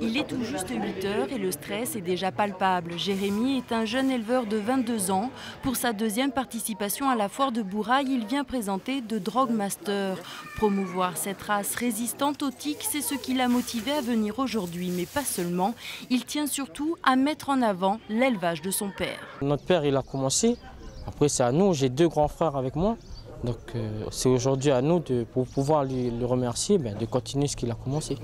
Il est tout juste 8 heures et le stress est déjà palpable. Jérémy est un jeune éleveur de 22 ans. Pour sa deuxième participation à la foire de Bourail, il vient présenter de Drog Master. Promouvoir cette race résistante aux tiques, c'est ce qui l'a motivé à venir aujourd'hui, mais pas seulement. Il tient surtout à mettre en avant l'élevage de son père. Notre père, il a commencé. Après, c'est à nous. J'ai 2 grands frères avec moi. Donc, c'est aujourd'hui à nous, pour pouvoir le remercier, de continuer ce qu'il a commencé.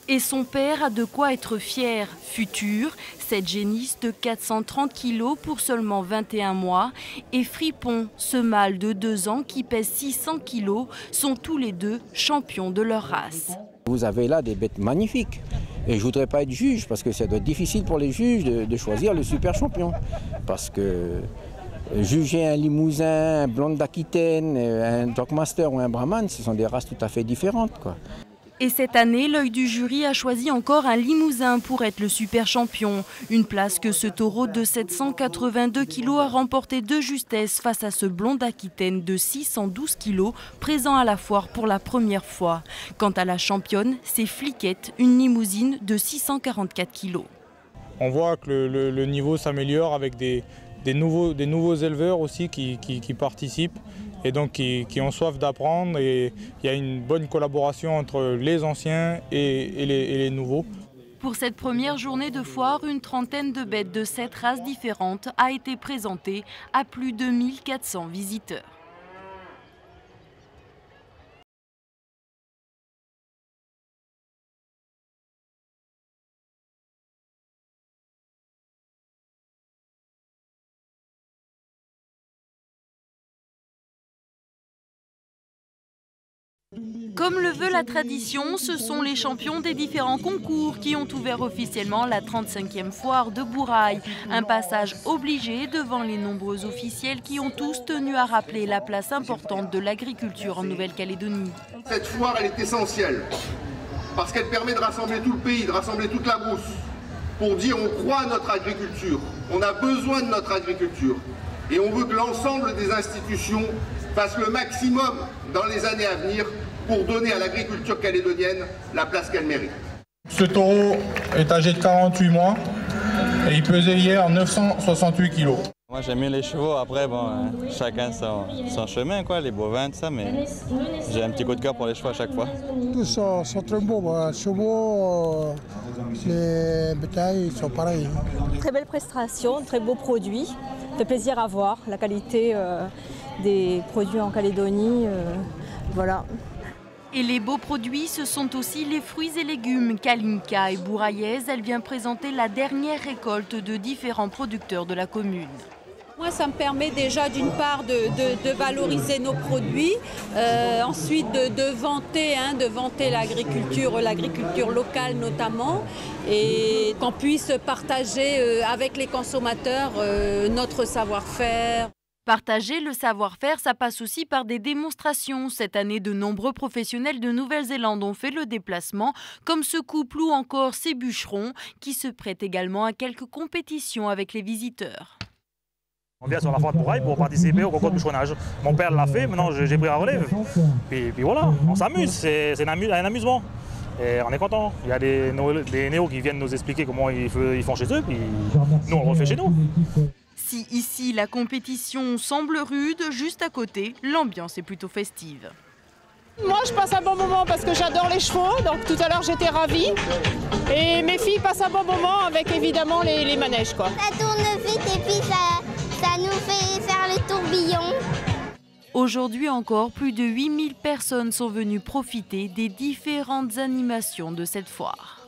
Et son père a de quoi être fier. Futur, cette génisse de 430 kg pour seulement 21 mois, et Fripon, ce mâle de 2 ans qui pèse 600 kg, sont tous les deux champions de leur race. Vous avez là des bêtes magnifiques. Et je ne voudrais pas être juge, parce que ça doit être difficile pour les juges de choisir le super champion. Parce que juger un Limousin, un Blonde d'Aquitaine, un Drog Master ou un Brahman, ce sont des races tout à fait différentes, quoi. Et cette année, l'œil du jury a choisi encore un Limousin pour être le super champion. Une place que ce taureau de 782 kg a remporté de justesse face à ce Blonde d'Aquitaine de 612 kg, présent à la foire pour la première fois. Quant à la championne, c'est Fliquette, une limousine de 644 kg. On voit que le niveau s'améliore avec des nouveaux éleveurs aussi qui participent et donc qui ont soif d'apprendre, et il y a une bonne collaboration entre les anciens et les nouveaux. Pour cette première journée de foire, une trentaine de bêtes de 7 races différentes a été présentée à plus de 1400 visiteurs. Comme le veut la tradition, ce sont les champions des différents concours qui ont ouvert officiellement la 35e foire de Bourail. Un passage obligé devant les nombreux officiels qui ont tous tenu à rappeler la place importante de l'agriculture en Nouvelle-Calédonie. Cette foire, elle est essentielle parce qu'elle permet de rassembler tout le pays, de rassembler toute la brousse pour dire on croit à notre agriculture, on a besoin de notre agriculture et on veut que l'ensemble des institutions fassent le maximum dans les années à venir pour donner à l'agriculture calédonienne la place qu'elle mérite. Ce taureau est âgé de 48 mois et il pesait hier 968 kg. Moi j'aime bien les chevaux, après bon, chacun son chemin, quoi, les bovins, tout ça, mais j'ai un petit coup de cœur pour les chevaux à chaque fois. Tous sont très beaux, les chevaux, les bétails sont pareils. Très belle prestation, très beau produit, ça fait plaisir à voir, la qualité des produits en Calédonie, voilà. Et les beaux produits, ce sont aussi les fruits et légumes. Kalinka et Bouraillaise, elle vient présenter la dernière récolte de différents producteurs de la commune. Moi, ça me permet déjà d'une part de valoriser nos produits, ensuite de vanter l'agriculture locale notamment, et qu'on puisse partager avec les consommateurs notre savoir-faire. Partager le savoir-faire, ça passe aussi par des démonstrations. Cette année, de nombreux professionnels de Nouvelle-Zélande ont fait le déplacement, comme ce couple ou encore ces bûcherons, qui se prêtent également à quelques compétitions avec les visiteurs. On vient sur la foire de Bourail pour participer au concours de bûcheronnage. Mon père l'a fait, maintenant j'ai pris la relève. Puis voilà, on s'amuse, c'est un amusement. Et on est content. Il y a des néos qui viennent nous expliquer comment ils font chez eux, puis nous on le refait chez nous. Si ici la compétition semble rude, juste à côté, l'ambiance est plutôt festive. Moi je passe un bon moment parce que j'adore les chevaux, donc tout à l'heure j'étais ravie. Et mes filles passent un bon moment avec évidemment les manèges, quoi. Ça tourne vite et puis ça nous fait faire les tourbillons. Aujourd'hui encore, plus de 8000 personnes sont venues profiter des différentes animations de cette foire.